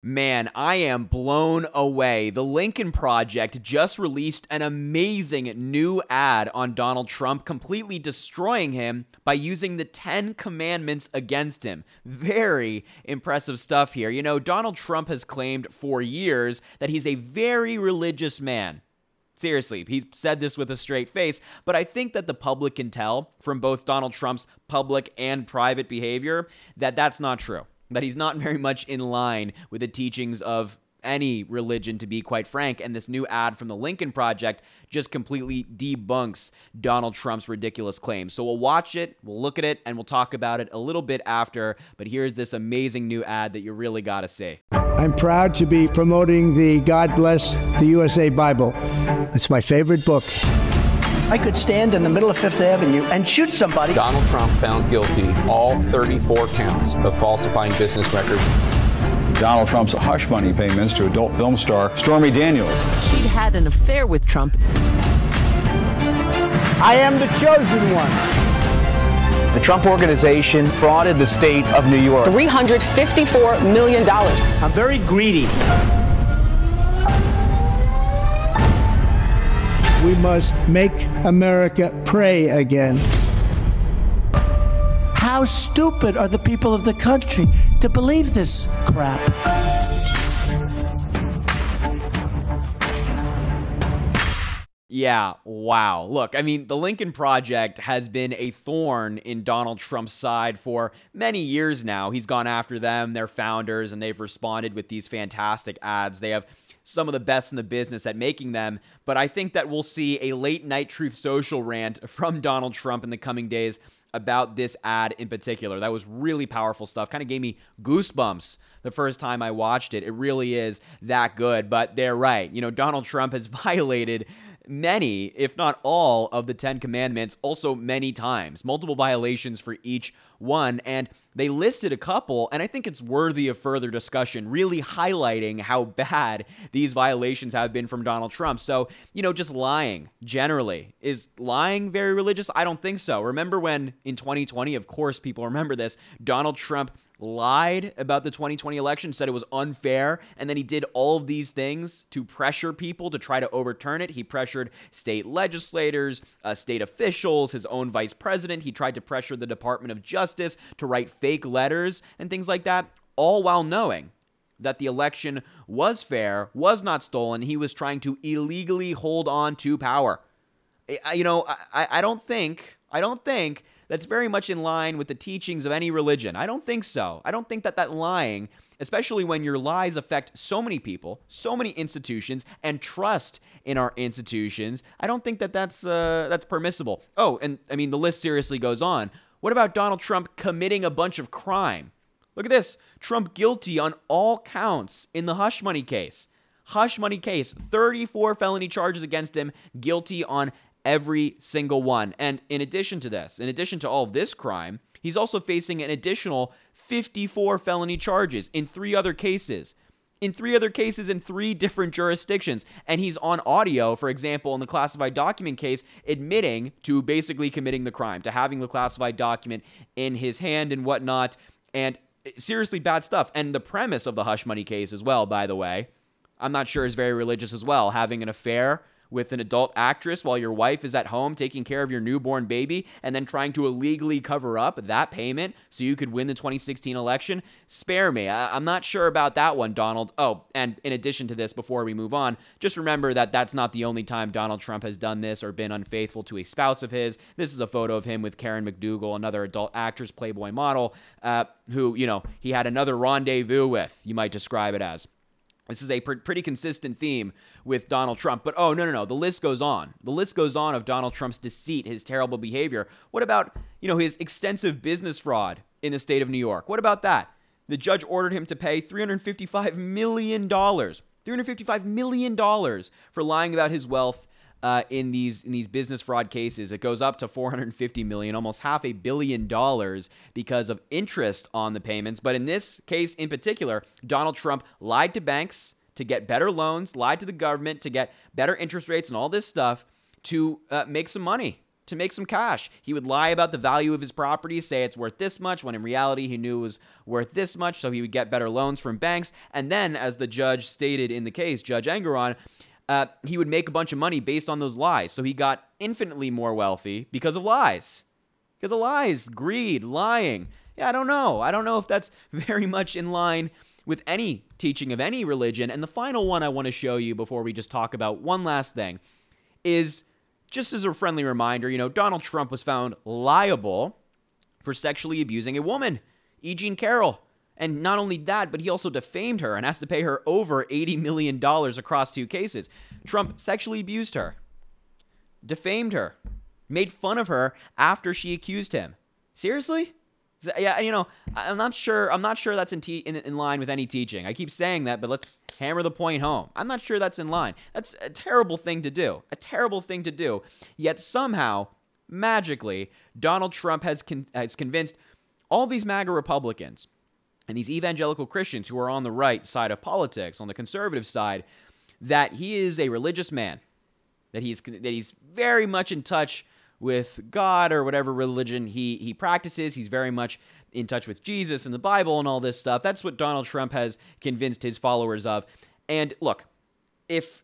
Man, I am blown away. The Lincoln Project just released an amazing new ad on Donald Trump, completely destroying him by using the 10 commandments against him. Very impressive stuff here. You know, Donald Trump has claimed for years that he's a very religious man. Seriously, he said this with a straight face, but I think that the public can tell from both Donald Trump's public and private behavior that that's not true. That he's not very much in line with the teachings of any religion, to be quite frank, and this new ad from the Lincoln Project just completely debunks Donald Trump's ridiculous claims. So we'll watch it, we'll look at it, and we'll talk about it a little bit after, but here's this amazing new ad that you really gotta see. I'm proud to be promoting the God Bless the USA Bible. It's my favorite book. I could stand in the middle of Fifth Avenue and shoot somebody. Donald Trump found guilty all 34 counts of falsifying business records. Donald Trump's hush money payments to adult film star Stormy Daniels. She'd had an affair with Trump. I am the chosen one. The Trump Organization frauded the state of New York. $354 million. I'm very greedy. We must make America pray again. How stupid are the people of the country to believe this crap? Yeah, wow. Look, I mean, the Lincoln Project has been a thorn in Donald Trump's side for many years now. He's gone after them, their founders, and they've responded with these fantastic ads. They have some of the best in the business at making them, but I think that we'll see a late-night Truth Social rant from Donald Trump in the coming days about this ad in particular. That was really powerful stuff. Kind of gave me goosebumps the first time I watched it. It really is that good, but they're right. You know, Donald Trump has violated many, if not all, of the 10 commandments, also many times, multiple violations for each one, and they listed a couple, and I think it's worthy of further discussion, really highlighting how bad these violations have been from Donald Trump. So, you know, just lying, generally. Is lying very religious? I don't think so. Remember when, in 2020, of course people remember this, Donald Trump lied about the 2020 election, said it was unfair, and then he did all of these things to pressure people to try to overturn it. He pressured state legislators, state officials, his own vice president. He tried to pressure the Department of Justice to write fake letters and things like that, all while knowing that the election was fair, was not stolen. He was trying to illegally hold on to power. You know, I don't think that's very much in line with the teachings of any religion. I don't think so. I don't think that lying, especially when your lies affect so many people, so many institutions, and trust in our institutions, I don't think that's permissible. Oh, and I mean, the list seriously goes on. What about Donald Trump committing a bunch of crime? Look at this. Trump guilty on all counts in the hush money case. Hush money case, 34 felony charges against him, guilty on every single one. And in addition to this, in addition to all of this crime, he's also facing an additional 54 felony charges in 3 other cases. In 3 other cases in 3 different jurisdictions. And he's on audio, for example, in the classified document case, admitting to basically committing the crime, to having the classified document in his hand and whatnot. And seriously bad stuff. And the premise of the hush money case as well, by the way, I'm not sure is very religious as well. Having an affair with an adult actress while your wife is at home taking care of your newborn baby and then trying to illegally cover up that payment so you could win the 2016 election. Spare me. I'm not sure about that one, Donald. Oh, and in addition to this, before we move on, just remember that that's not the only time Donald Trump has done this or been unfaithful to a spouse of his. This is a photo of him with Karen McDougal, another adult actress, Playboy model, who, you know, he had another rendezvous with, you might describe it as. This is a pretty consistent theme with Donald Trump. But, oh, no. The list goes on. The list goes on of Donald Trump's deceit, his terrible behavior. What about, you know, his extensive business fraud in the state of New York? What about that? The judge ordered him to pay $355 million. $355 million for lying about his wealth in these business fraud cases. It goes up to $450 million, almost $500 million because of interest on the payments. But in this case in particular, Donald Trump lied to banks to get better loans, lied to the government to get better interest rates and all this stuff to make some money. to make some cash. He would lie about the value of his property, say it's worth this much, when in reality he knew it was worth this much, so he would get better loans from banks. And then, as the judge stated in the case, Judge Engeron, he would make a bunch of money based on those lies. So he got infinitely more wealthy because of lies. Because of lies, greed, lying. Yeah, I don't know. I don't know if that's very much in line with any teaching of any religion. And the final one I want to show you before we just talk about one last thing is, just as a friendly reminder, Donald Trump was found liable for sexually abusing a woman, E. Jean Carroll. And not only that, but he also defamed her and has to pay her over $80 million across 2 cases. Trump sexually abused her, defamed her, made fun of her after she accused him. Seriously? Yeah, I'm not sure that's in line with any teaching. I keep saying that, but let's hammer the point home. I'm not sure that's in line. That's a terrible thing to do. A terrible thing to do. Yet somehow, magically, Donald Trump has convinced all these MAGA Republicans and these evangelical Christians who are on the right side of politics, on the conservative side, that he is a religious man, that he's very much in touch with God or whatever religion he practices. He's very much in touch with Jesus and the Bible and all this stuff. That's what Donald Trump has convinced his followers of. And look, if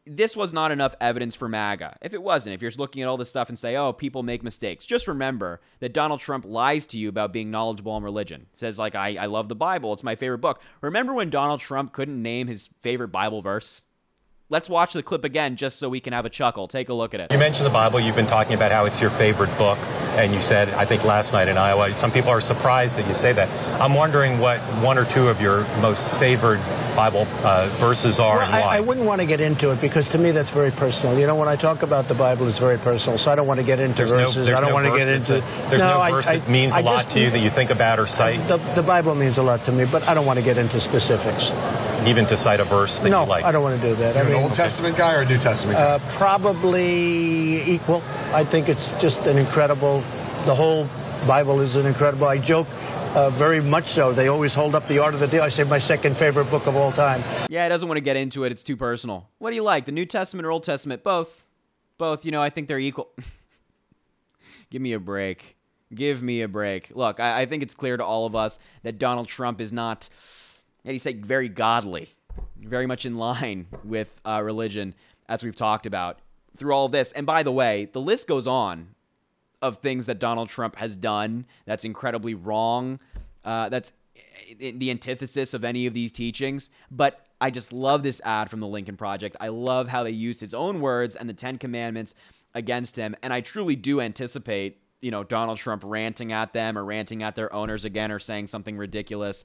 this was not enough evidence for MAGA, if you're just looking at all this stuff and say, oh, people make mistakes, just remember that Donald Trump lies to you about being knowledgeable on religion. Says, like, I love the Bible. It's my favorite book. Remember when Donald Trump couldn't name his favorite Bible verse? Let's watch the clip again just so we can have a chuckle. Take a look at it. You mentioned the Bible. You've been talking about how it's your favorite book. And you said, I think last night in Iowa, some people are surprised that you say that. I'm wondering what 1 or 2 of your most favorite Bible verses are, and why. I wouldn't want to get into it because to me that's very personal. When I talk about the Bible, it's very personal. So I don't want to get into verses. I don't want to get into... There's no verse that means a lot to you that you think about or cite? The Bible means a lot to me, but I don't want to get into specifics. Even to cite a verse that you like? No, I don't want to do that. You're an Old Testament guy or a New Testament guy? Probably equal. I think it's just an incredible... The whole Bible is an incredible... I joke very much so. They always hold up the Art of the Deal. I say my second favorite book of all time. Yeah, he doesn't want to get into it. It's too personal. What do you like, the New Testament or Old Testament? Both. Both, I think they're equal. Give me a break. Give me a break. Look, I think it's clear to all of us that Donald Trump is not... he's very godly, very much in line with religion, as we've talked about through all of this. And by the way, the list goes on of things that Donald Trump has done that's incredibly wrong, that's the antithesis of any of these teachings. But I just love this ad from the Lincoln Project. I love how they used his own words and the 10 Commandments against him. And I truly do anticipate Donald Trump ranting at them or ranting at their owners again or saying something ridiculous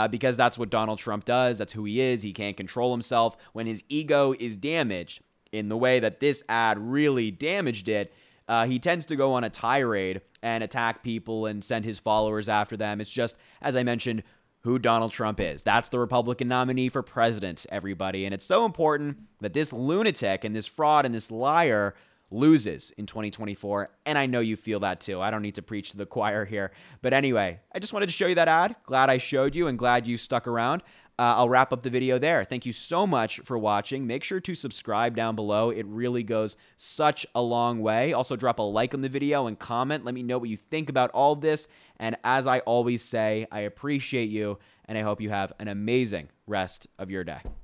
because that's what Donald Trump does. That's who he is. He can't control himself. When his ego is damaged in the way that this ad really damaged it, he tends to go on a tirade and attack people and send his followers after them. It's just, as I mentioned, who Donald Trump is. That's the Republican nominee for president, everybody. And it's so important that this lunatic and this fraud and this liar loses in 2024, and I know you feel that too. I don't need to preach to the choir here. But anyway, I just wanted to show you that ad. Glad I showed you and glad you stuck around. I'll wrap up the video there. Thank you so much for watching. Make sure to subscribe down below. It really goes such a long way. Also, drop a like on the video and comment. Let me know what you think about all of this. And as I always say, I appreciate you, and I hope you have an amazing rest of your day.